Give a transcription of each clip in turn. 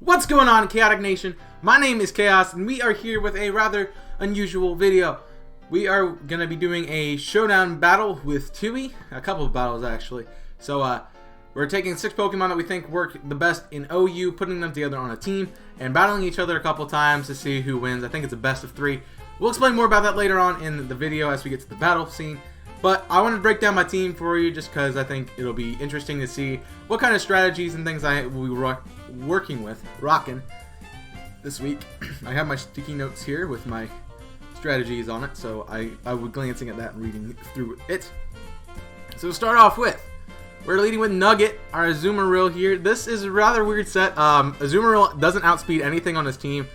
What's going on, Chaotic Nation? My name is Chaos, and we are here with a rather unusual video. We are going to be doing a showdown battle with Tewey, a couple of battles actually. So we're taking 6 Pokemon that we think work the best in OU, putting them together on a team, and battling each other a couple times to see who wins. I think it's a best of 3. We'll explain more about that later on in the video as we get to the battle scene. But I want to break down my team for you just because I think it'll be interesting to see what kind of strategies and things I will be rocking this week. I have my sticky notes here with my strategies on it, so I was glancing at that and reading through it. So to start off with, we're leading with Nugget, our Azumarill here. This is a rather weird set. Azumarill doesn't outspeed anything on his team.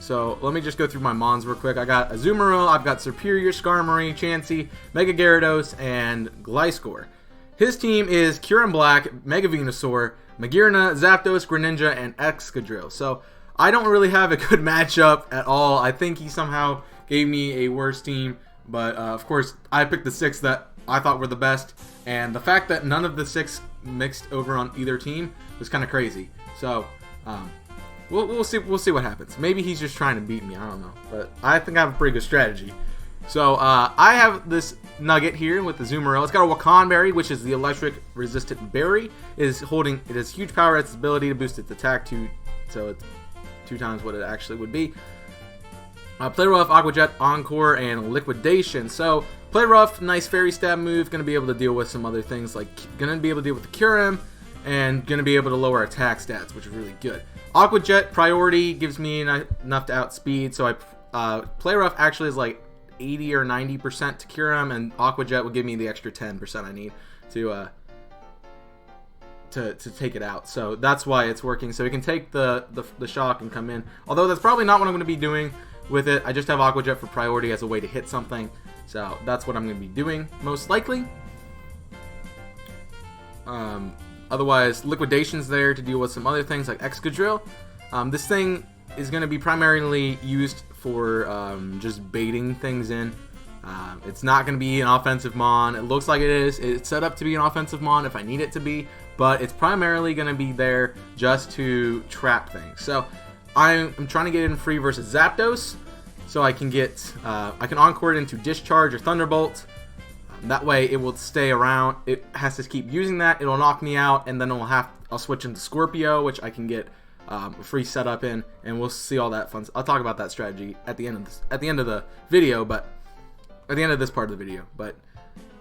So let me just go through my Mons real quick. I got Azumarill, I've got Superior, Skarmory, Chansey, Mega Gyarados, and Gliscor. His team is Kyurem Black, Mega Venusaur, Magearna, Zapdos, Greninja, and Excadrill. So I don't really have a good matchup at all. I think he somehow gave me a worse team. But of course, I picked the 6 that I thought were the best. And the fact that none of the 6 mixed over on either team was kind of crazy. So we'll see what happens. Maybe he's just trying to beat me. I don't know. But I think I have a pretty good strategy. So I have this Nugget here with the Azumarill. It's got a Wakan Berry, which is the electric resistant berry. It has huge power at its ability to boost its attack so it's 2 times what it actually would be. Play Rough, Aqua Jet, Encore, and Liquidation. So Play Rough, nice Fairy Stab move. Going to be able to deal with some other things, like going to be able to deal with the Kyurem, and going to be able to lower attack stats, which is really good. Aqua Jet priority gives me enough to outspeed. So Play Rough actually is like 80 or 90% to Kyurem, and Aqua Jet will give me the extra 10% I need to take it out. So that's why it's working. So we can take the shock and come in. Although that's probably not what I'm going to be doing with it. I just have Aqua Jet for priority as a way to hit something. So that's what I'm going to be doing most likely. Otherwise, Liquidation's there to deal with some other things like Excadrill. This thing is going to be primarily used for just baiting things in. It's not going to be an offensive Mon. It looks like it is. It's set up to be an offensive Mon if I need it to be, but it's primarily going to be there just to trap things. So I'm trying to get in free versus Zapdos, so I can get I can Encore it into Discharge or Thunderbolt. That way it will stay around. It has to keep using that. It'll knock me out, and then I'll switch into Scorpio, which I can get a free setup in, and we'll see all that fun. I'll talk about that strategy at the end of the video, but at the end of this part of the video. But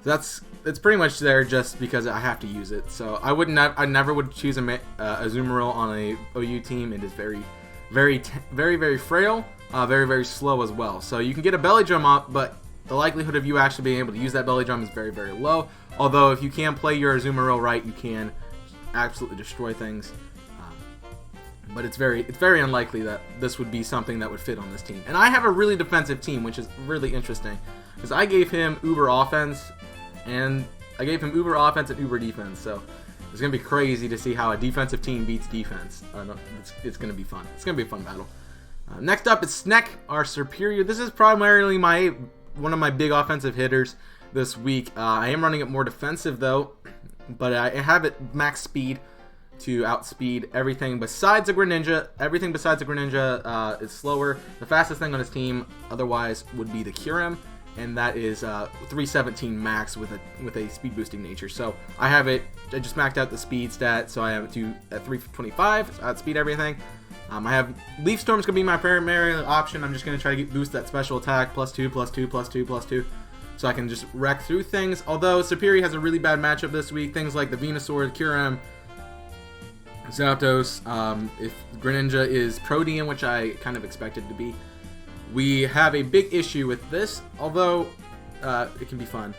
it's pretty much there just because I have to use it. So I never would choose a Azumarill on a OU team. It is very, very, very, very frail, very, very slow as well. So you can get a Belly Drum up, but the likelihood of you actually being able to use that Belly Drum is very, very low. Although if you can play your Azumarill right, you can absolutely destroy things. But it's very unlikely that this would be something that would fit on this team. And I have a really defensive team, which is really interesting, because I gave him Uber Offense, and Uber Defense. So it's gonna be crazy to see how a defensive team beats defense. It's gonna be fun. It's gonna be a fun battle. Next up is Sneck, our Superior. This is primarily one of my big offensive hitters this week. I am running it more defensive though, but I have it max speed to outspeed everything besides a Greninja. Everything besides a Greninja is slower. The fastest thing on his team otherwise would be the Kyurem, and that is 317 max with a speed boosting nature. So I just maxed out the speed stat, so I have it at 325, so outspeed everything. I have Leaf Storm's gonna be my primary option. I'm just gonna try to boost that special attack +2, +2, +2, +2. So I can just wreck through things. Although Superior has a really bad matchup this week. Things like the Venusaur, the Kyurem, Zapdos, if Greninja is Protean, which I kind of expected to be. We have a big issue with this, although it can be fun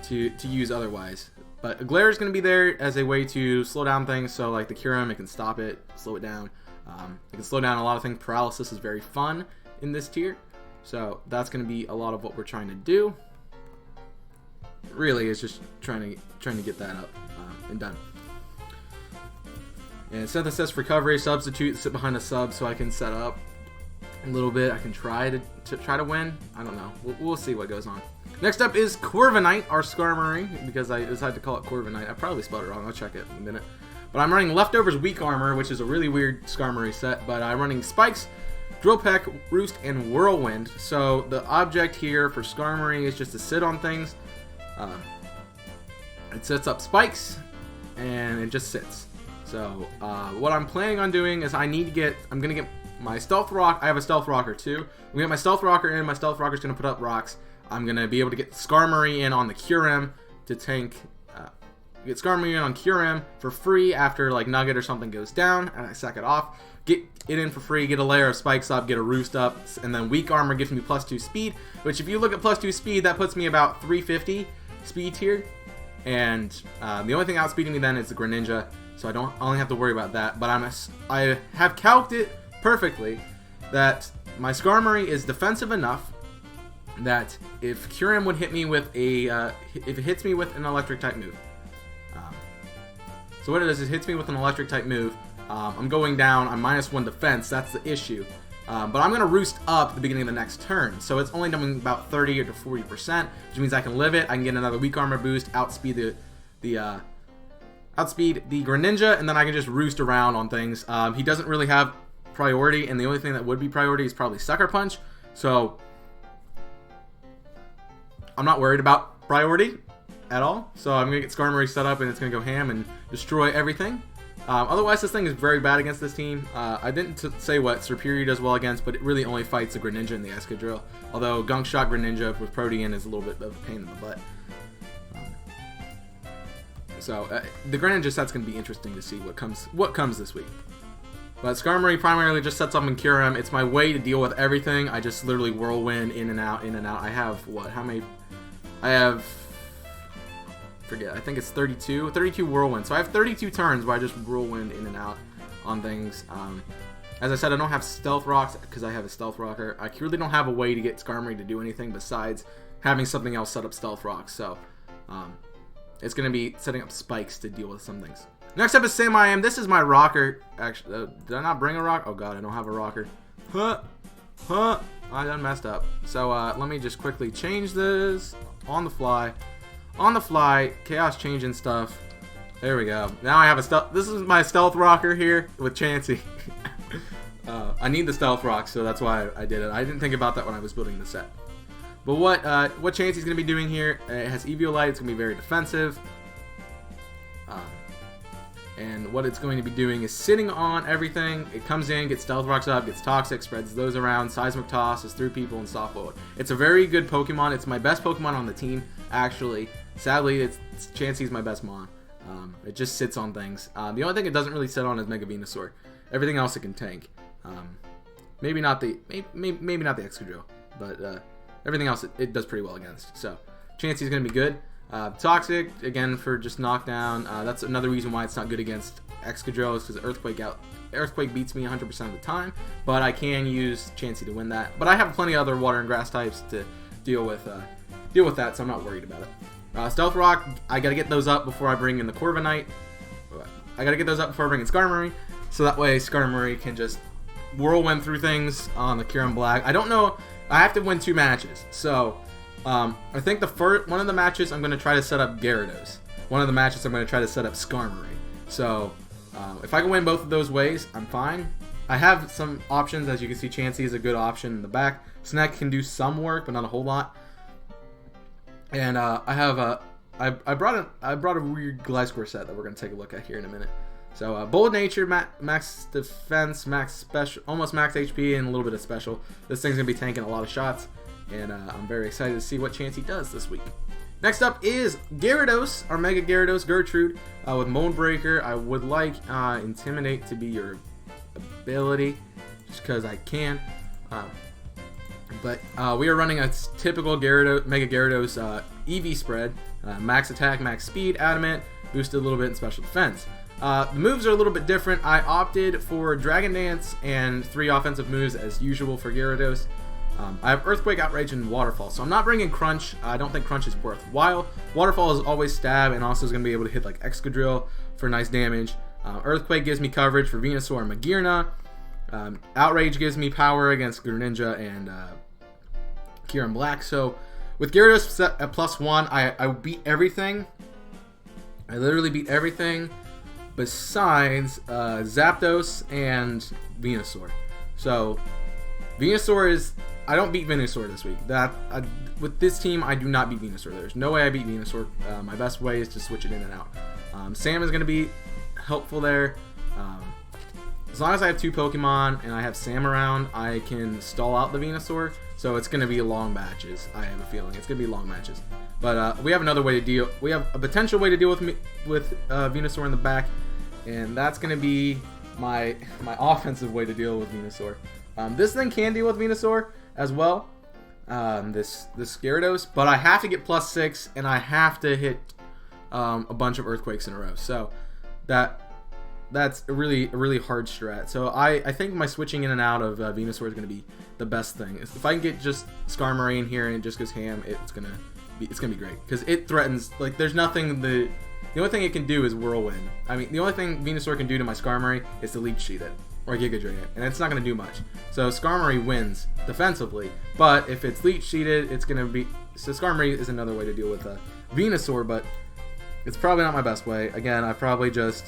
to use otherwise. But a Glare is going to be there as a way to slow down things, so like the Kyurem, it can stop it, slow it down. It can slow down a lot of things. Paralysis is very fun in this tier, so that's going to be a lot of what we're trying to do. Really, it's just trying to get that up and done. And Synthesis, Recovery, Substitute, sit behind a sub so I can set up a little bit. I can try to win. I don't know. We'll see what goes on. Next up is Corviknight, our Skarmory, because I decided to call it Corviknight. I probably spelled it wrong. I'll check it in a minute. But I'm running Leftovers Weak Armor, which is a really weird Skarmory set. But I'm running Spikes, Drill Peck, Roost, and Whirlwind. So the object here for Skarmory is just to sit on things. It sets up spikes, and it just sits. So what I'm planning on doing is I'm gonna get my Stealth Rock. I have a Stealth Rocker too. I'm gonna get my Stealth Rocker in. My Stealth Rocker's gonna put up rocks. I'm gonna be able to get Skarmory in on the Kyurem to tank. Get Skarmory in on Kyurem for free after like Nugget or something goes down, and I sack it off. Get it in for free, get a layer of spikes up, get a roost up, and then Weak Armor gives me +2 speed, which if you look at +2 speed, that puts me about 350 speed tier. And the only thing outspeeding me then is the Greninja, so I don't only have to worry about that. But I have calced it perfectly that my Skarmory is defensive enough that if Kyurem would hit me with if it hits me with an electric type move. So what it is hits me with an electric type move. I'm going down. I'm -1 defense. That's the issue. But I'm going to Roost up at the beginning of the next turn. So it's only doing about 30 or to 40%, which means I can live it. I can get another Weak Armor boost, outspeed the Greninja, and then I can just Roost around on things. He doesn't really have priority, and the only thing that would be priority is probably Sucker Punch. So I'm not worried about priority at all. So I'm going to get Skarmory set up, and it's going to go ham and destroy everything. Otherwise, this thing is very bad against this team. I didn't say what Serperior does well against, but it really only fights the Greninja and the Excadrill. Although Gunk Shot Greninja with Protean is a little bit of a pain in the butt. The Greninja set's going to be interesting to see what comes this week. But Skarmory primarily just sets up in Kyurem. It's my way to deal with everything. I just literally whirlwind in and out, in and out. I have what? How many? I have... I think it's 32 whirlwind. So I have 32 turns where I just whirlwind in and out on things. As I said, I don't have Stealth Rocks because I have a Stealth Rocker. I really don't have a way to get Skarmory to do anything besides having something else set up Stealth Rocks. So it's going to be setting up spikes to deal with some things. Next up is Sam-I-Am. This is my rocker. Actually, did I not bring a rock? Oh god, I don't have a rocker. I done messed up. So let me just quickly change this on the fly. On the fly, Chaos changing stuff. There we go. Now I have a stealth. This is my Stealth Rocker here with Chansey. I need the Stealth Rock, so that's why I did it. I didn't think about that when I was building the set. But what Chansey's going to be doing here, it has Eviolite. It's going to be very defensive. And what it's going to be doing is sitting on everything. It comes in, gets Stealth Rocks up, gets Toxic, spreads those around, Seismic Toss, is through people, and Soft Bullet. It's a very good Pokemon. It's my best Pokemon on the team, actually. Sadly, Chansey's my best Mon. It just sits on things. The only thing it doesn't really sit on is Mega Venusaur. Everything else it can tank. Maybe not the Excadrill, but everything else it does pretty well against. So Chansey's going to be good. Toxic, again, for just knockdown. That's another reason why it's not good against Excadrill, is because Earthquake beats me 100% of the time, but I can use Chansey to win that. But I have plenty of other water and grass types to deal with that, so I'm not worried about it. Stealth Rock, I gotta get those up before I bring in the Corviknight. I gotta get those up before I bring in Skarmory, so that way Skarmory can just whirlwind through things on the Kyurem Black. I don't know, I have to win 2 matches, so I think one of the matches I'm going to try to set up Gyarados. One of the matches I'm going to try to set up Skarmory. So if I can win both of those ways, I'm fine. I have some options. As you can see, Chansey is a good option in the back. Snack can do some work, but not a whole lot. And I brought a weird Gliscor set that we're going to take a look at here in a minute. So Bold Nature, max defense, max special, almost max HP, and a little bit of special. This thing's going to be tanking a lot of shots. And I'm very excited to see what Chansey does this week. Next up is Gyarados, our Mega Gyarados, Gertrude, with Mold Breaker. I would like Intimidate to be your ability, just because I can. But we are running a typical Mega Gyarados EV spread. Max attack, max speed, adamant, boosted a little bit in special defense. The moves are a little bit different. I opted for Dragon Dance and 3 offensive moves as usual for Gyarados. I have Earthquake, Outrage, and Waterfall, so I'm not bringing Crunch. I don't think Crunch is worthwhile. Waterfall is always stab, and also is going to be able to hit like Excadrill for nice damage. Earthquake gives me coverage for Venusaur and Magearna. Outrage gives me power against Greninja and Kyurem Black. So with Gyarados set at +1, I beat everything. I literally beat everything. besides Zapdos and Venusaur. So Venusaur is... I don't beat Venusaur this week. With this team, I do not beat Venusaur. There's no way I beat Venusaur. My best way is to switch it in and out. Sam is going to be helpful there. As long as I have 2 Pokemon and I have Sam around, I can stall out the Venusaur. So it's going to be long matches. I have a feeling it's going to be long matches. But we have another way to deal. We have a potential way to deal with Venusaur in the back, and that's going to be my offensive way to deal with Venusaur. This thing can deal with Venusaur as well. This Gyarados, but I have to get +6, and I have to hit a bunch of Earthquakes in a row. So that's a really hard strat. So I think my switching in and out of Venusaur is going to be the best thing. If I can get just Skarmory in here and it just goes ham, it's gonna be great, because it threatens, like, there's nothing. The only thing it can do is Whirlwind. I mean, the only thing Venusaur can do to my Skarmory is to Leech Seed it or Giga Drain it, and it's not going to do much. So Skarmory wins defensively, but if it's Leech Seeded, it's going to be... So Skarmory is another way to deal with Venusaur, but it's probably not my best way. Again, I probably just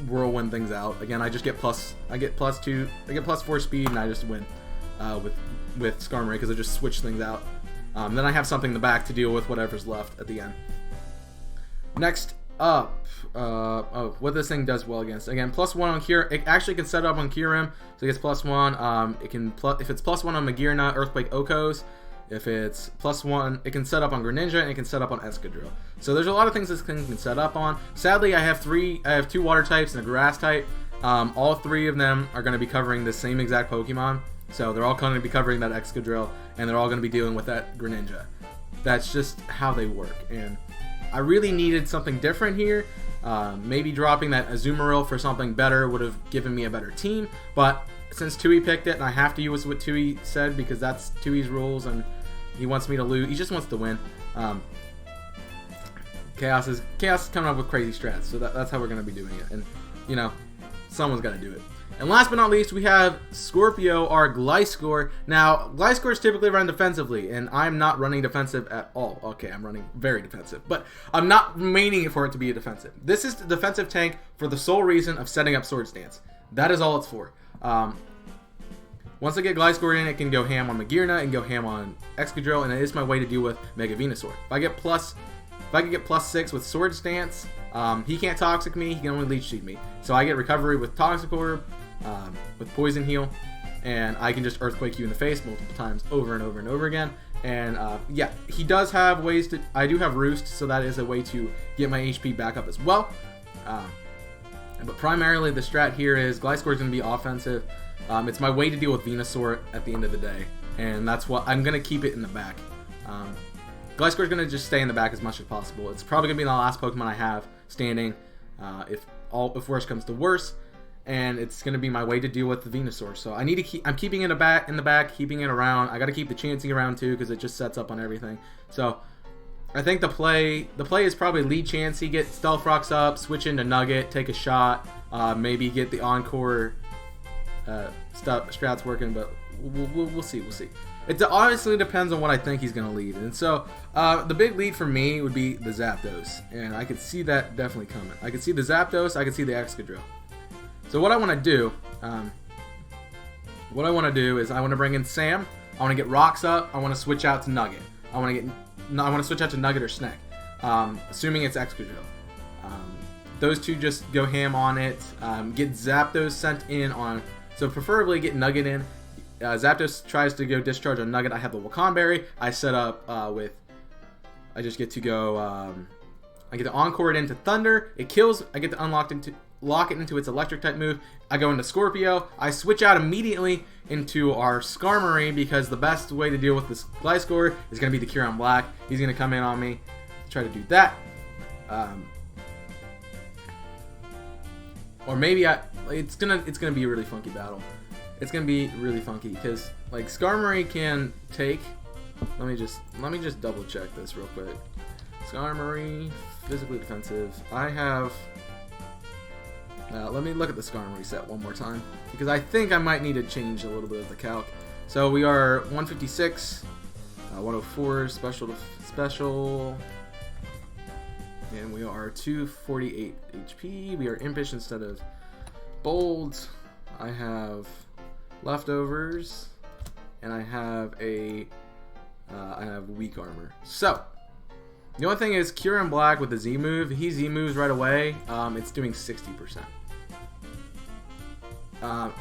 Whirlwind things out. Again, I just get I get +2, I get +4 speed, and I just win with Skarmory, because I just switch things out. Then I have something in the back to deal with whatever's left at the end. Next up, what this thing does well against. Again, +1 on Cure. It actually can set up on Kyurem, so it gets +1. It can if it's +1 on Magearna, Earthquake, Okos. If it's +1, it can set up on Greninja, and it can set up on Excadrill. So there's a lot of things this thing can set up on. Sadly, I have 2 water types and a grass type. All 3 of them are going to be covering the same exact Pokemon. So they're all going to be covering that Excadrill, and they're all going to be dealing with that Greninja. That's just how they work, and I really needed something different here. Maybe dropping that Azumarill for something better would have given me a better team, but since Tewey picked it, and I have to use what Tewey said because that's Tewey's rules, and he wants me to lose. He just wants to win. Chaos is coming up with crazy strats, so that's how we're going to be doing it, and you know, someone's got to do it. And last but not least, we have Scorpio, our Gliscor. Now, Gliscor is typically run defensively, and I'm not running defensive at all. Okay, I'm running very defensive, but I'm not meaning for it to be a defensive. This is the defensive tank for the sole reason of setting up Swords Dance. That is all it's for. Once I get Gliscor in, it can go ham on Magearna and go ham on Excadrill, and it is my way to deal with Mega Venusaur. If I can get +6 with Swords Dance, he can't Toxic me, he can only Leech Seed me. So I get recovery with Toxic Orb, with Poison Heal, and I can just Earthquake you in the face multiple times over and over and over again. And yeah, he does have ways to... I do have Roost, so that is a way to get my HP back up as well. But primarily the strat here is Gliscor is going to be offensive. It's my way to deal with Venusaur at the end of the day, and that's what I'm going to keep it in the back. Gliscor is going to just stay in the back as much as possible. It's probably going to be the last Pokemon I have standing, if worse comes to worse, and it's going to be my way to deal with the Venusaur. So I need to keep. I'm keeping it in the back, keeping it around. I got to keep the Chansey around too because it just sets up on everything. So I think the play is probably lead Chansey, get Stealth Rocks up, switch into Nugget, take a shot, maybe get the Encore strats working, but we'll see. It honestly depends on what I think he's going to lead. And so the big lead for me would be the Zapdos, and I could see that definitely coming. I could see the Zapdos, I could see the Excadrill. So what I want to do, is I want to bring in Sam. I want to get Rocks up. I want to switch out to Nugget. I want to switch out to Nugget or Snack, assuming it's Excadrill. Those two just go ham on it. Get Zapdos sent in on. So preferably get Nugget in. Zapdos tries to go discharge on Nugget. I have the Wakanberry. I set up with... I just get to go... I get to Encore it into Thunder. It kills. I get to lock it into its Electric type move. I go into Scorpio. I switch out immediately into our Skarmory because the best way to deal with this Gliscor is going to be the Kyurem Black. He's going to come in on me. Try to do that. Or maybe it's gonna be a really funky battle. It's gonna be really funky because like Skarmory can take. Let me just double check this real quick. Skarmory, physically defensive. I have. Let me look at the Skarmory set one more time because I think I might need to change a little bit of the calc. So we are 156, 104 special. And we are 248 HP. We are impish instead of bold. I have leftovers, and I have weak armor. So the only thing is, Cure in black with the Z move. He Z moves right away. It's doing 60%.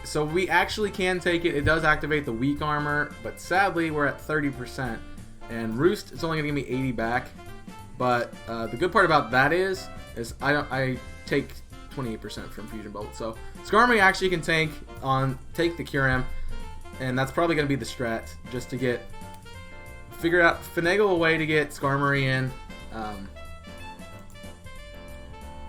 So we actually can take it. It does activate the weak armor, but sadly we're at 30%. And Roost, it's only gonna give me 80 back. But the good part about that is I take 28% from Fusion Bolt. So Skarmory actually can take the Kyurem, and that's probably gonna be the strat, just to finagle a way to get Skarmory in,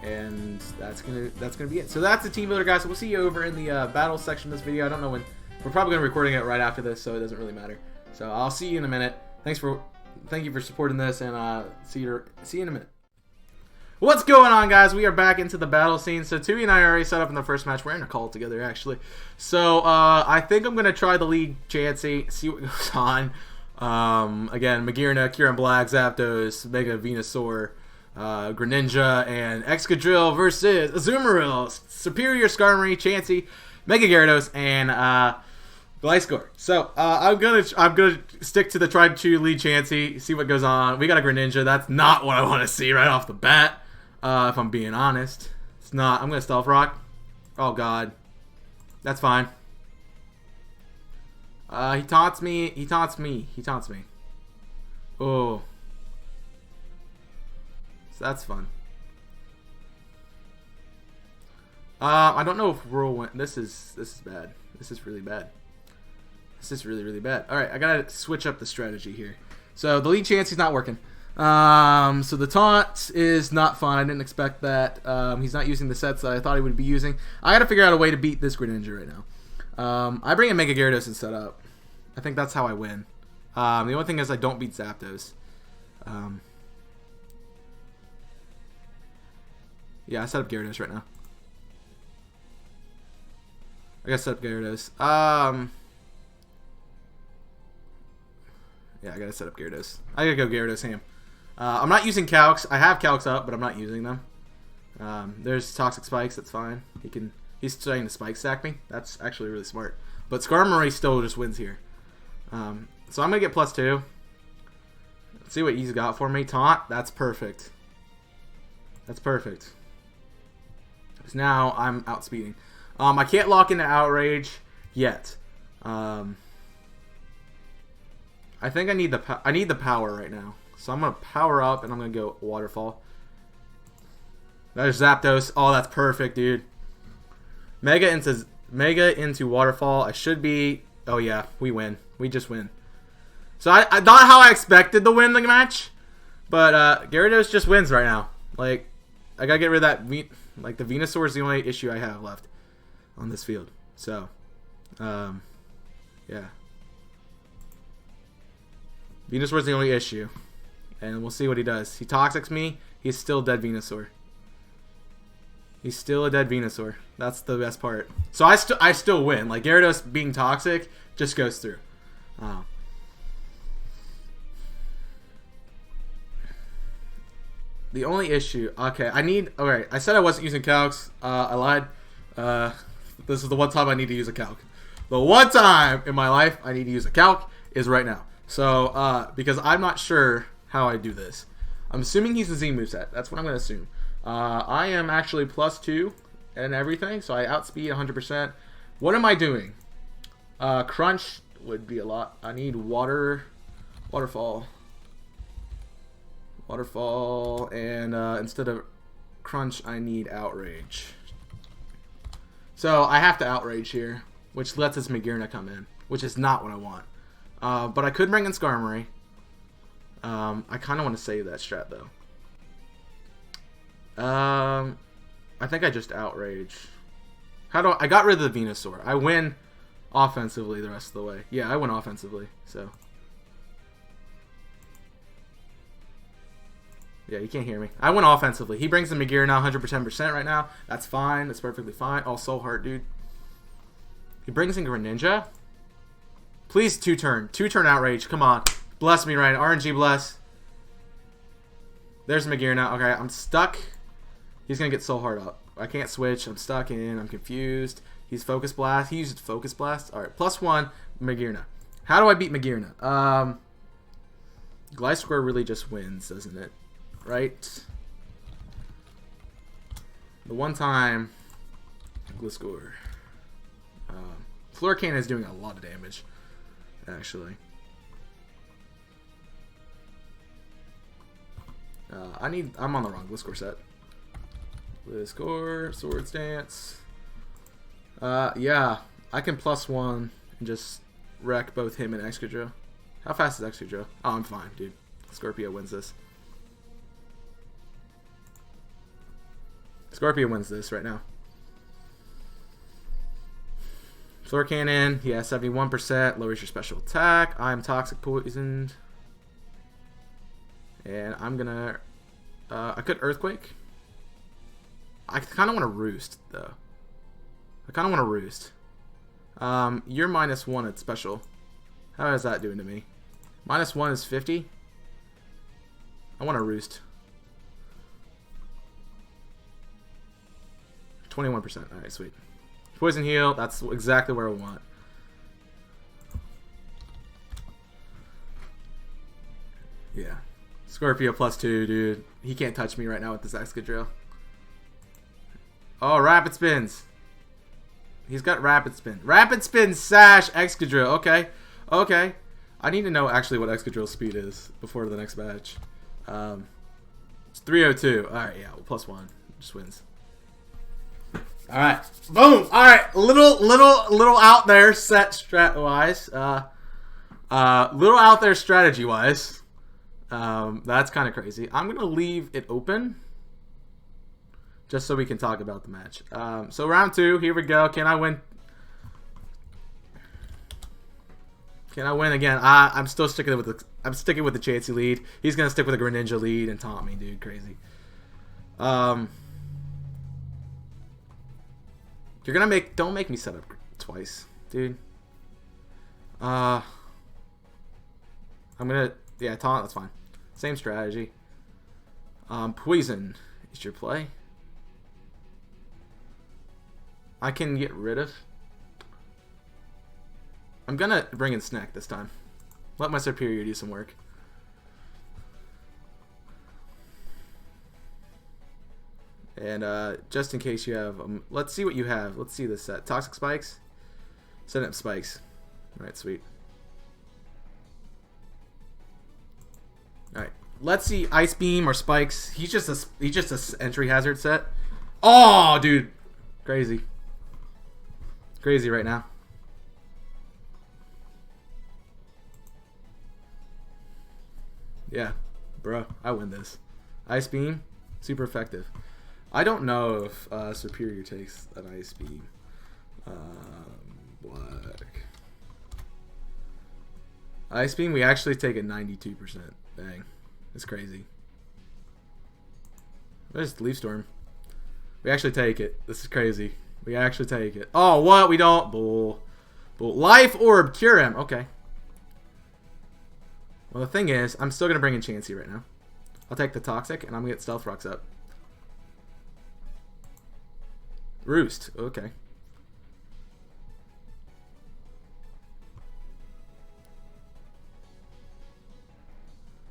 and that's gonna be it. So that's the team builder, guys. So we'll see you over in the battle section of this video. I don't know when. We're probably gonna be recording it right after this, so it doesn't really matter. So I'll see you in a minute. Thank you for supporting this, and see you in a minute. What's going on, guys? We are back into the battle scene. So Tewey and I are already set up in the first match. We're in a call together, actually. So I think I'm gonna try the lead Chansey, see what goes on. Again, Magearna, Kyurem Black, Zapdos, Mega Venusaur, Greninja, and Excadrill versus Azumarill, Superior Skarmory, Chansey, Mega Gyarados, and Gliscor. So I'm gonna stick to the tried to lead Chansey, see what goes on. We got a Greninja. That's not what I want to see right off the bat. If I'm being honest, it's not. I'm gonna Stealth Rock. Oh God, that's fine. He taunts me. He taunts me. He taunts me. Oh, so that's fun. I don't know if Whirlwind. This is bad. This is really bad. This is really bad. All right, I gotta switch up the strategy here. So the lead Chansey's not working. So the taunt is not fun. I didn't expect that. He's not using the sets that I thought he would be using. I gotta figure out a way to beat this Greninja right now. I bring in Mega Gyarados and set up. I think that's how I win. The only thing is I don't beat Zapdos. Yeah, I set up Gyarados right now. I gotta set up Gyarados. Yeah, I gotta set up Gyarados. I gotta go Gyarados ham. I'm not using Calcs. I have Calcs up, but I'm not using them. There's Toxic Spikes. That's fine. He's trying to Spike Stack me. That's actually really smart. But Skarmory still just wins here. So I'm gonna get +2. Let's see what he's got for me. Taunt. That's perfect. That's perfect. Because now I'm outspeeding. I can't lock into Outrage yet. I think I need the power right now. So I'm gonna power up and I'm gonna go Waterfall. There's Zapdos. Oh, that's perfect, dude. Mega into Waterfall. I should be. Oh yeah, we win. We just win. So I not how I expected to win the match, but Gyarados just wins right now. Like, I gotta get rid of that. Like, the Venusaur is the only issue I have left on this field. So, yeah. Venusaur is the only issue, and we'll see what he does. He Toxics me. He's still dead Venusaur. He's still a dead Venusaur. That's the best part. So I still win. Like, Gyarados being toxic just goes through. The only issue. Okay, alright, I said I wasn't using Calcs. I lied. This is the one time I need to use a Calc. The one time in my life I need to use a Calc is right now. So, because I'm not sure how I do this. I'm assuming he's the Z moveset. That's what I'm going to assume. I am actually +2 and everything, so I outspeed 100%. What am I doing? Crunch would be a lot. I need Waterfall. Waterfall, and instead of Crunch, I need Outrage. So I have to Outrage here, which lets his Magearna come in, which is not what I want. But I could bring in Skarmory. I kind of want to save that strat, though. I think I just Outrage. I got rid of the Venusaur. I win offensively the rest of the way. Yeah, I win offensively, so. Yeah, you can't hear me. I went offensively. He brings the Magearna 110% right now. That's fine. That's perfectly fine. Oh, Soul Heart, dude. He brings in Greninja. Please, 2-turn. 2-turn Outrage. Come on. Bless me, Ryan. RNG bless. There's Magearna. Okay, I'm stuck. He's going to get Soul Heart up. I can't switch. I'm stuck in. I'm confused. He's Focus Blast. He used Focus Blast. Alright, +1, Magearna. How do I beat Magearna? Gliscor really just wins, doesn't it? Right? The one time Gliscor. Florican is doing a lot of damage, actually. I'm on the wrong Gliscor set. Gliscor, Swords Dance. Yeah, I can +1 and just wreck both him and Excadrill. How fast is Excadrill? Oh, I'm fine, dude. Scorpio wins this. Scorpio wins this right now. Floor Cannon, he has 71%, lowers your special attack. I'm Toxic Poisoned. And I'm gonna... I could Earthquake. I kind of want to Roost, though. I kind of want to Roost. You're -1 at special. How is that doing to me? -1 is 50. I want to Roost. 21%. Alright, sweet. Poison Heal, that's exactly where I want. Yeah. Scorpio +2, dude. He can't touch me right now with this Excadrill. Oh, Rapid Spins. He's got Rapid Spin. Rapid Spin, Sash, Excadrill. Okay. Okay. I need to know actually what Excadrill's speed is before the next match. It's 302. Alright, yeah. Well, +1. Just wins. Alright. Boom! Alright. Little out there set strat-wise. Little out there strategy-wise. That's kind of crazy. I'm going to leave it open. Just so we can talk about the match. So round 2, here we go. Can I win? Can I win again? I'm still sticking with the Chansey lead. He's gonna stick with a Greninja lead and taunt me, dude. Crazy. You're gonna don't make me set up twice, dude. I'm gonna taunt. That's fine. Same strategy. Poison is your play. I can get rid of. I'm gonna bring in Snack this time. Let my Superior do some work. And just in case you have, let's see what you have. Let's see this set. Toxic Spikes. Set up Spikes. All right, sweet. All right, let's see Ice Beam or Spikes. He's just a entry hazard set. Oh, dude, crazy. Crazy right now. Yeah, bro, I win this. Ice Beam, super effective. I don't know if Superior takes an Ice Beam. Black. Ice Beam, we actually take it 92%. Dang, it's crazy. There's Leaf Storm. We actually take it. This is crazy. We actually take it. Oh, what? We don't. Bull. Life Orb, Cure him. Okay. Well, the thing is, I'm still going to bring in Chansey right now. I'll take the Toxic, and I'm going to get Stealth Rocks up. Roost. Okay.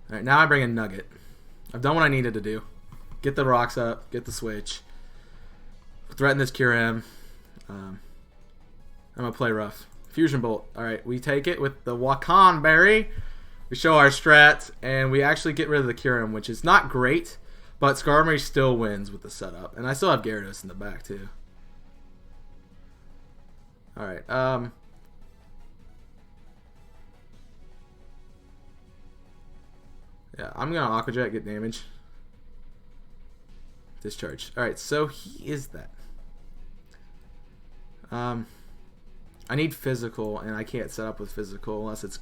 Alright, now I bring in Nugget. I've done what I needed to do. Get the rocks up. Get the switch. Threaten this Cure M. I'm going to play rough. Fusion Bolt. Alright, we take it with the Wakan Berry. We show our strat, and we actually get rid of the Cure M, which is not great, but Skarmory still wins with the setup. And I still have Gyarados in the back, too. Alright, yeah, I'm going to Aqua Jet, get damage. Discharge. Alright, so he is that. I need physical, and I can't set up with physical unless it's...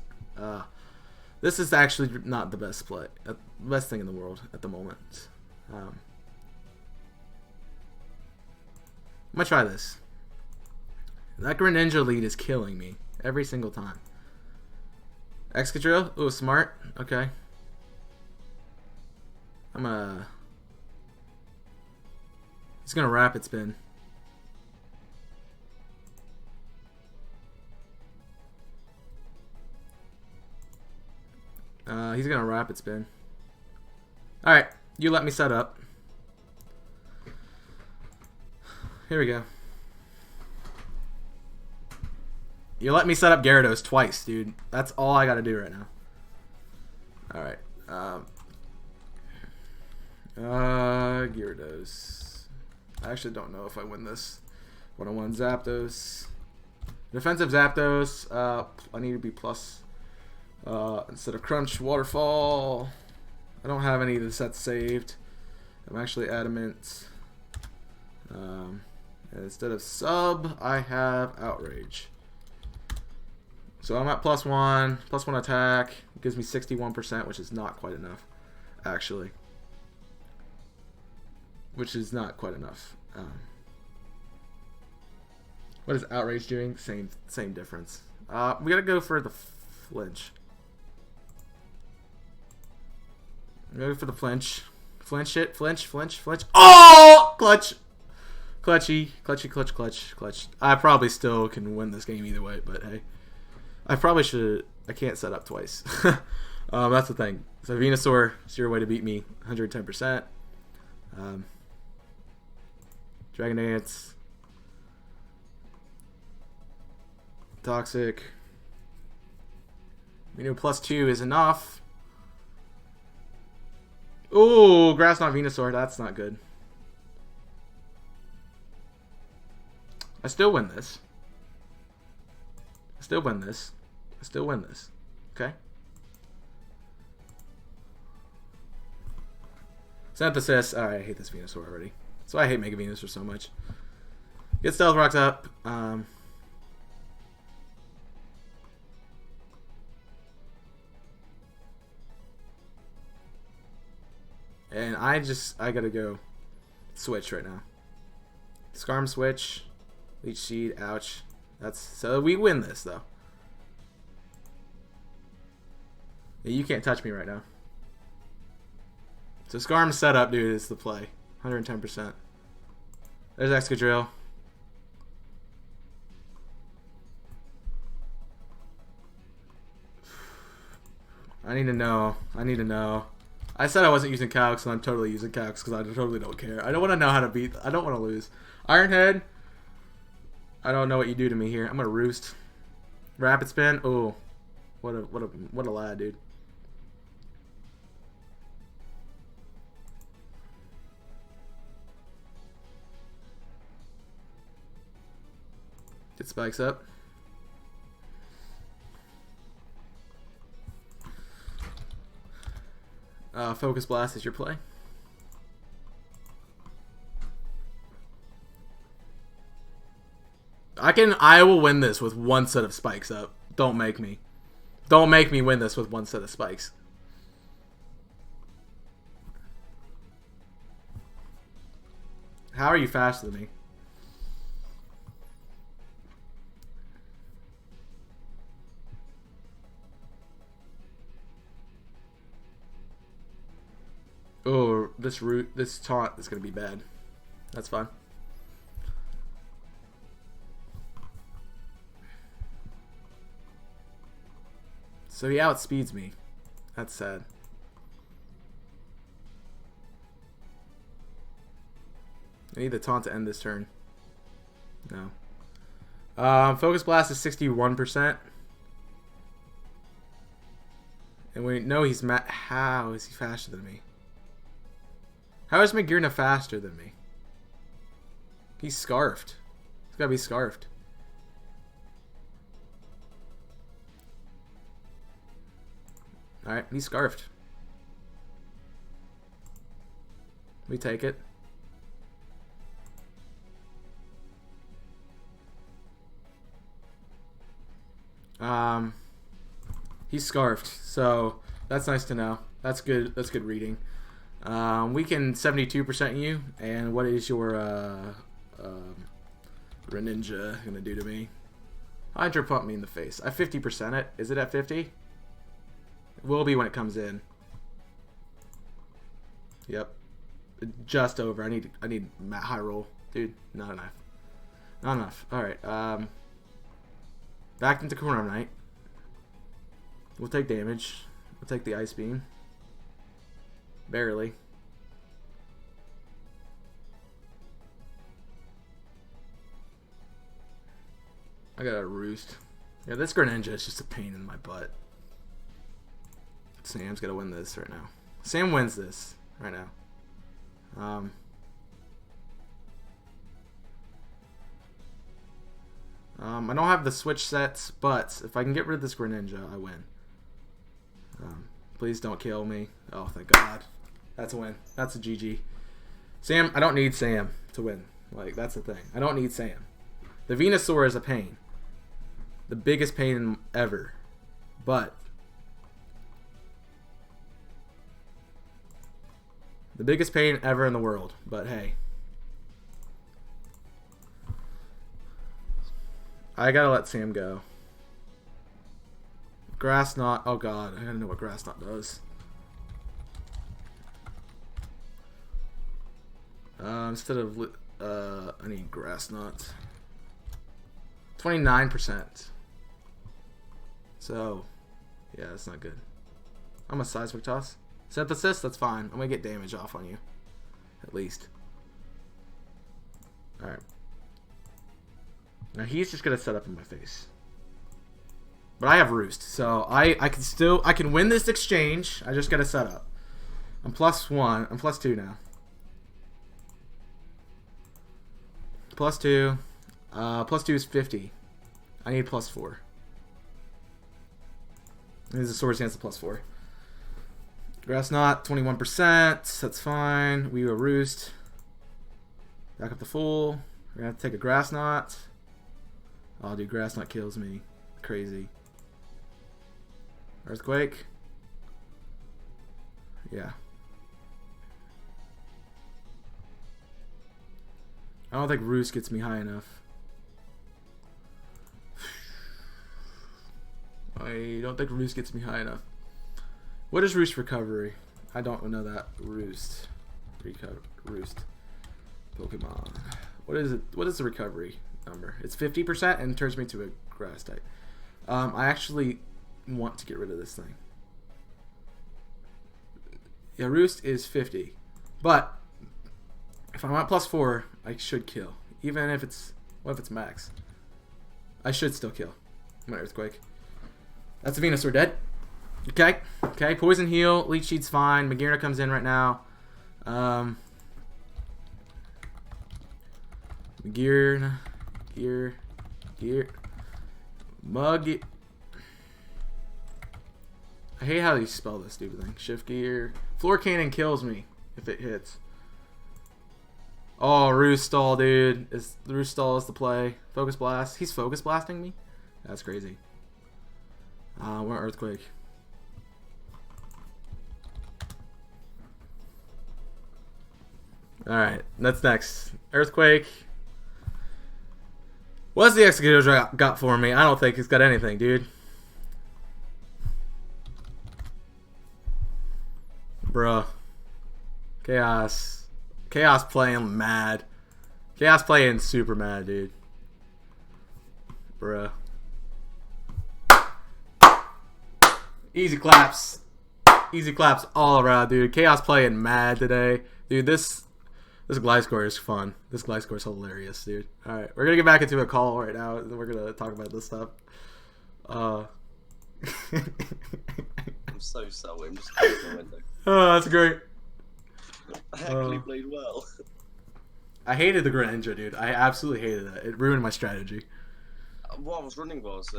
this is actually not the best play. The best thing in the world at the moment. I'm going to try this. That Greninja lead is killing me every single time. Excadrill? Ooh, smart. Okay. He's gonna rapid spin. He's gonna rapid spin. Alright, you let me set up. Here we go. You let me set up Gyarados twice, dude. That's all I gotta do right now. Alright. Gyarados. I actually don't know if I win this. 101 Zapdos. Defensive Zapdos. I need to be plus. Instead of Crunch, Waterfall. I don't have any of the sets saved. I'm actually adamant. Instead of Sub, I have Outrage. So I'm at +1 attack. It gives me 61%, which is not quite enough, actually. Which is not quite enough. What is Outrage doing? Same difference. We gotta go for the flinch. Go for the flinch. Flinch it. Flinch. Oh! Clutch. Clutchy. Clutch. I probably still can win this game either way, but hey. I probably should. I can't set up twice. That's the thing. So Venusaur is your way to beat me. 110%. Dragon Dance. Toxic. We knew +2 is enough. Ooh, Grass not Venusaur. That's not good. I still win this. I still win this. Okay. Synthesis. Alright, I hate this Venusaur already. That's why I hate Mega Venusaur so much. Get Stealth Rocks up. And I gotta go switch right now. Scarm switch. Leech Seed. Ouch. So we win this though. Yeah, you can't touch me right now. So Scarm's setup, dude, is the play. 110%. There's Excadrill. I need to know. I said I wasn't using Calx, and I'm totally using Calx because I totally don't care. I don't want to know how to beat. I don't want to lose. Ironhead. I don't know what you do to me here. I'm gonna roost. Rapid spin. Oh, what a lad, dude. Get spikes up. Focus Blast is your play. I will win this with one set of spikes up. Don't make me. Don't make me win this with one set of spikes. How are you faster than me? Oh, this taunt is gonna be bad. That's fine. So he outspeeds me. That's sad. I need the taunt to end this turn. No. Focus Blast is 61%. And we know he's how is he faster than me? How is Magearna faster than me? He's scarfed. He's gotta be scarfed. Alright, he's scarfed. We take it. He's scarfed, so that's nice to know. That's good. That's good reading. We can 72% you. And what is your Greninja gonna do to me? Hydro Pump me in the face. I 50% it. Is it at 50? It will be when it comes in. Yep. Just over. I need high roll. Dude, not enough. Not enough. Alright, back into Corner Knight. We'll take damage. We'll take the Ice Beam. Barely. I got a Roost. Yeah, this Greninja is just a pain in my butt. Sam's got to win this right now. Sam wins this right now. I don't have the switch sets, but if I can get rid of this Greninja, I win. Please don't kill me. Oh, thank God. That's a win. That's a GG. Sam, I don't need Sam to win. Like, that's the thing. I don't need Sam. The Venusaur is a pain. The biggest pain ever. But the biggest pain ever in the world. But hey. I gotta let Sam go. Grass Knot. Oh God, I gotta know what Grass Knot does. Instead of I need Grass Knot. 29%. So, yeah, that's not good. I'm a Seismic Toss. Synthesis, that's fine. I'm gonna get damage off on you, at least. All right. Now he's just gonna set up in my face. But I have Roost, so I can win this exchange. I just gotta set up. I'm +1. I'm +2 now. +2. +2 is 50. I need +4. This is a Swords Dance of +4. Grass Knot, 21%. That's fine. We will Roost. Back up to full. We're gonna have to take a Grass Knot. Oh, dude, Grass Knot kills me. Crazy. Earthquake. Yeah. I don't think Roost gets me high enough. I don't think Roost gets me high enough. What is Roost recovery? I don't know that. Roost. Roost. Pokemon. What is it? What is the recovery number? It's 50% and turns me to a grass type. I actually want to get rid of this thing. Yeah, Roost is 50. But if I want +4, I should kill. Even if it's... What if it's max? I should still kill. My Earthquake. That's a Venusaur dead. Okay. Okay. Poison Heal. Leech Seed's fine. Magearna comes in right now. Magearna. Gear. Mug. I hate how you spell this stupid thing. Shift Gear. Floor Cannon kills me if it hits. Oh, Roost Stall, dude. Roost Stall is the play. Focus Blast. He's Focus Blasting me? That's crazy. We're Earthquake. Alright, that's next. Earthquake. What's the Executor got for me? I don't think it's got anything, dude. Bruh. Chaos. Chaos playing mad. Chaos playing super mad, dude. Bruh. Easy claps. Easy claps all around, dude. Chaos playing mad today. Dude, this Gliscor is fun. This Gliscor is hilarious, dude. Alright, we're gonna get back into a call right now, and we're gonna talk about this stuff. I'm so sorry. I'm just closing the window. Oh, that's great. I actually played well. I hated the Greninja, dude. I absolutely hated it. It ruined my strategy. What I was running was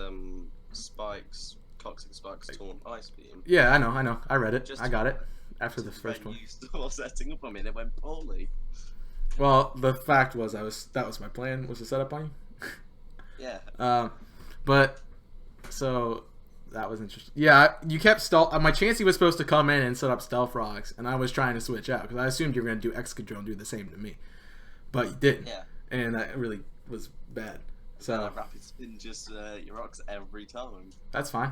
Spikes, Toxic Spikes, Taunt, Ice Beam. Yeah, I know. I read it. I got it after the first one. While setting up on me, and it went poorly. Well, the fact was, that was my plan, was to set up on you. Yeah. But so that was interesting. Yeah, you kept stealth. My Chansey was supposed to come in and set up Stealth Rocks, and I was trying to switch out because I assumed you were going to do Excadrill and do the same to me, but you didn't. Yeah. And that really was bad. So Rapid Spin just your rocks every time. That's fine.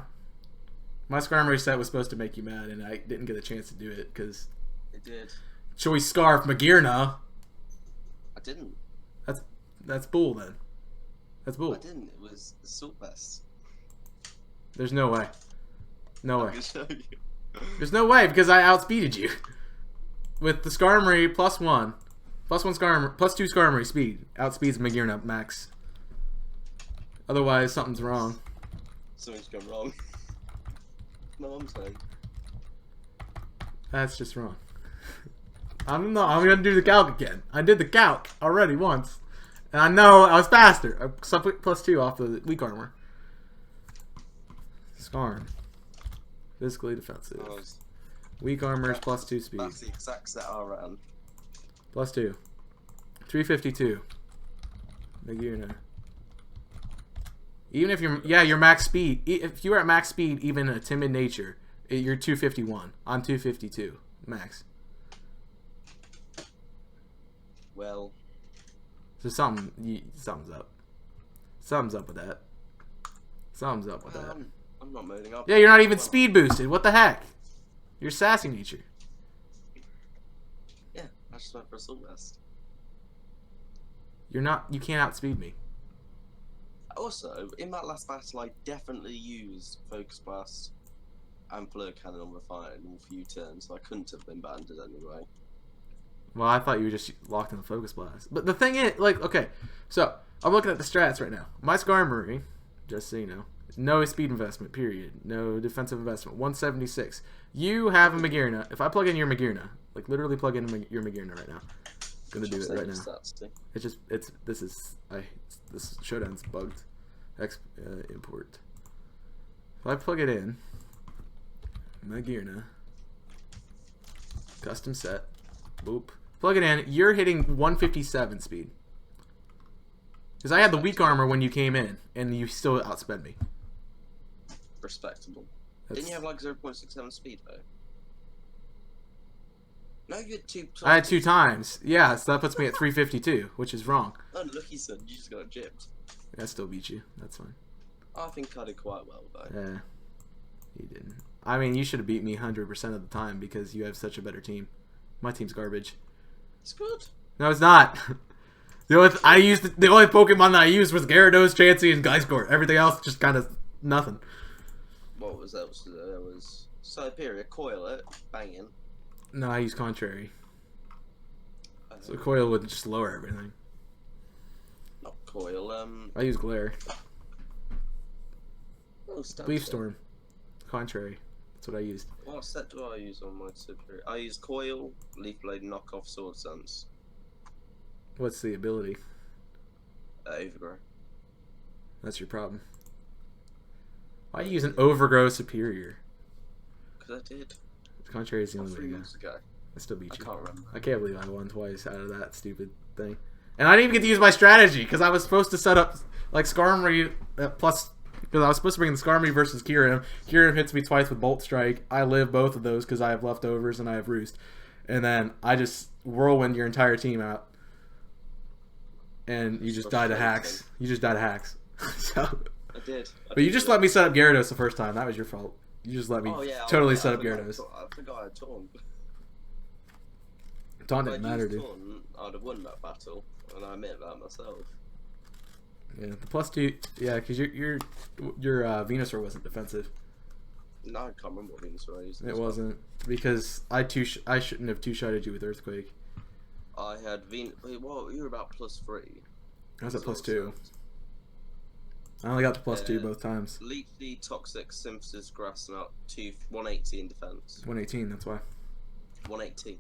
My Skarmory set was supposed to make you mad, and I didn't get a chance to do it because it did. Choice Scarf Magirna. I didn't. That's bull then. That's bull. I didn't. It was Assault Vest. There's no way. No I way. can show you. There's no way because I outspeeded you. With the Skarmory +1. +1 Skarmory, +2 Skarmory speed. Outspeeds Magirna max. Otherwise, something's wrong. Something's gone wrong. No, I'm saying. That's just wrong. I'm gonna do the calc again. I did the calc already once. And I know I was faster. So I put +2 off the weak armor. Skarm. Physically defensive. Weak armor is +2 speed. That's the exact set I ran. +2. 352. Magirna. Even if you're max speed. If you were at max speed, even a timid nature, you're 251. I'm 252 max. Well, So something's up. Something's up with that. Something's up with that. I'm not moaning up. Yeah, you're not even speed boosted. What the heck? You're sassy nature. Yeah, I just went for Assault Vest. You're not. You can't outspeed me. Also, in that last battle, I definitely used Focus Blast and Flare Cannon on the fire in a few turns, so I couldn't have been banded anyway. Well, I thought you were just locked in the Focus Blast. But the thing is, like, okay, so I'm looking at the strats right now. My Skarmory, just so you know, no speed investment, period. No defensive investment. 176. You have a Magirna. If I plug in your Magirna, like literally plug in your Magirna right now. I'm gonna do it right now. This Showdown's bugged. Import. If I plug it in, Magirna, custom set, boop. Plug it in. You're hitting 157 speed. Because I had the weak armor when you came in, and you still outsped me. Respectable. Didn't you have like 0.67 speed though? No, you had 2 times. I had 2 times. Yeah, so that puts me at 352, which is wrong. Unlucky son, you just got gypped. I still beat you. That's fine. I think I did quite well though. Yeah, you didn't. I mean, you should have beat me 100% of the time because you have such a better team. My team's garbage. It's good. No, it's not. The only Pokemon that I used was Gyarados, Chansey, and Gliscor. Everything else just kind of nothing. What was that? There was Cyperia, Coil it, banging. No, I use Contrary. So Coil would just lower everything. Not Coil, I use Glare. Oh, Leaf Storm. Contrary. That's what I used. What set do I use on my Superior? I use Coil, Leaf Blade, Knockoff, Sword Sense. What's the ability? Overgrow. That's your problem. Why do you use an Overgrow Superior? Because I did. Contrary is the only way 3 to go. months ago. I still beat you. I can't remember. I can't believe I won twice out of that stupid thing. And I didn't even get to use my strategy because I was supposed to set up like Skarmory plus. Because I was supposed to bring the Skarmory versus Kyurem. Kyurem hits me twice with Bolt Strike. I live both of those because I have leftovers and I have Roost. And then I just whirlwind your entire team out. And you just died to hacks. You just died to hacks. So, I did. But you just let me set up Gyarados the first time. That was your fault. You just let me totally set up Gyarados. I forgot I had Taunt. Taunt didn't matter, dude. I'd have won that battle, and I admit that myself. Yeah, the +2. Yeah, because your Venusaur wasn't defensive. No, I can't remember what Venusaur I used. It wasn't because I shouldn't have two-shotted you with Earthquake. I had Wait, well, you were about +3. I was at +2. I only got to +2 both times. Leechy, Toxic, Synthesis, Grass Knot, 180 in defense. 118. That's why. 180.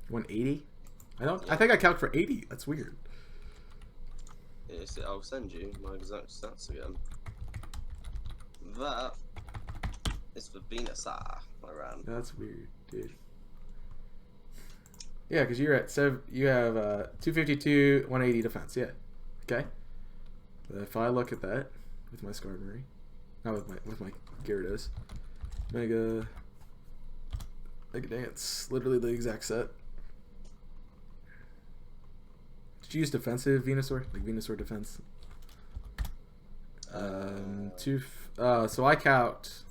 180. Yeah. I think I calculated for 80. That's weird. Yes, I'll send you my exact stats again. That is for Venusaur I ran. That's weird, dude. Yeah, because you're at you have 252, 180 defense. Yeah. Okay. But if I look at that with my Skarmory, not with my Gyarados, Mega Dance, literally the exact set. Did you use defensive Venusaur, like Venusaur defense? So I calced.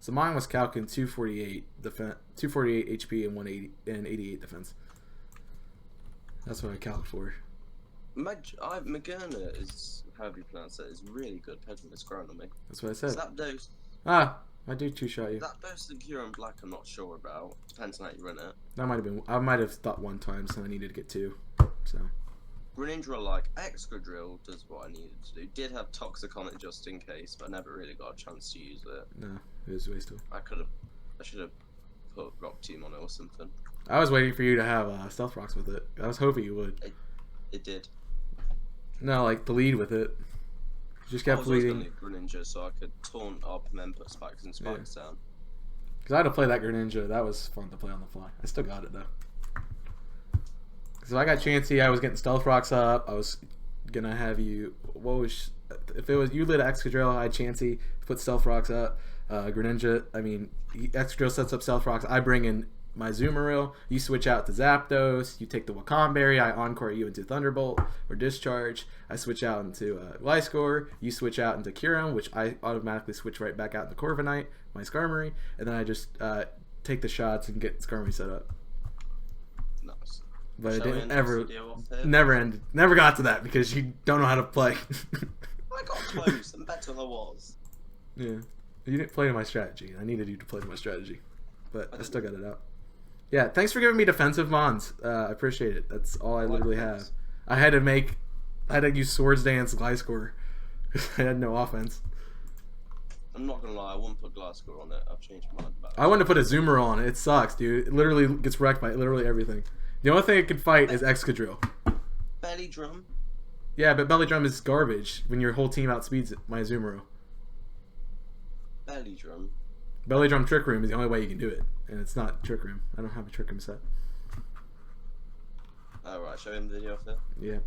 So mine was calcing 248 defense, 248 HP and 180 and 88 defense. That's what I count for. Magurna is, however you pronounce it, is really good. Pedro is growing on me. That's what I said. Zapdos. Ah, I do two-shot you. Zapdos and Cure and Black, I'm not sure about. Depends on how you run it. That might have been. I might have thought one time, so I needed to get two. So. Greninja, like Excadrill, does what I needed to do. Did have Toxic on it just in case, but I never really got a chance to use it. No, it was wasteful. I should have put Rock Team on it or something. I was waiting for you to have Stealth Rocks with it. I was hoping you would. It did. No, like bleed with it. Just kept bleeding. I was going to Greninja so I could taunt up and then put spikes and spikes down. Because I had to play that Greninja. That was fun to play on the fly. I still got it though. So I got Chansey. I was getting Stealth Rocks up. I was gonna have you. What was if it was you lit Excadrill? I had Chansey. Put Stealth Rocks up. Greninja. I mean, Excadrill sets up Stealth Rocks. I bring in my Azumarill. You switch out to Zapdos. You take the Wakanda. I encore you into Thunderbolt or Discharge. I switch out into Gliscor. You switch out into Kyurem, which I automatically switch right back out into Corviknight, my Skarmory, and then I just take the shots and get Skarmory set up. Nice. But it didn't ever, never ended. Never got to that because you don't know how to play. I got close and better than I was. Yeah. You didn't play to my strategy. I needed you to play to my strategy. But I still got it out. Yeah, thanks for giving me defensive mons. I appreciate it. That's all I literally have. I had to use Swords Dance Gliscor because I had no offense. I'm not gonna lie, I wouldn't put Gliscor on it. I've changed my mind about it. I wanted to put a Zoomer on it. It sucks, dude. It literally gets wrecked by literally everything. The only thing it can fight is Excadrill. Belly Drum? Yeah, but Belly Drum is garbage when your whole team outspeeds my Azumarill. Belly Drum? Belly Drum Trick Room is the only way you can do it. And it's not Trick Room. I don't have a Trick Room set. Alright, show him the video of it. Yeah.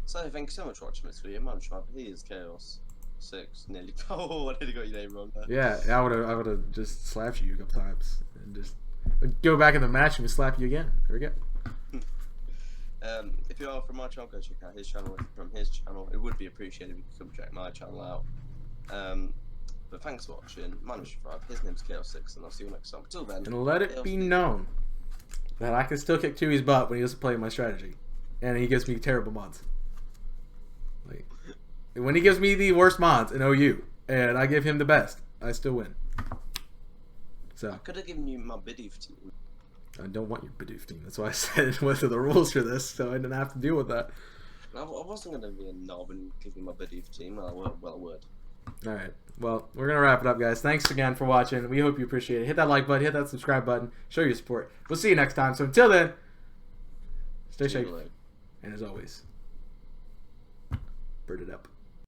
So, thank you so much for watching this video. My name's He is Chaos 6. Nearly. Oh, I nearly got your name wrong there. Yeah, I would have just slapped you a couple times. And just go back in the match and we slap you again. There we go. If you are from my channel, go check out his channel. If you're from his channel, it would be appreciated if you could come check my channel out. But thanks for watching. My name's His name's Chaos 6, and I'll see you next time. Till then, and let it be known that I can still kick Tewey's butt when he doesn't play my strategy, and he gives me terrible mods. Like when he gives me the worst mods in OU, and I give him the best, I still win. So I could have given you my Bidoof team. I don't want your Bidoof team. That's why I said what are the rules for this, so I didn't have to deal with that. I wasn't going to be a knob and give you my Bidoof team. Well, I would. Alright, well, we're going to wrap it up, guys. Thanks again for watching. We hope you appreciate it. Hit that like button, hit that subscribe button, show your support. We'll see you next time. So until then, stay safe. And as always, bird it up.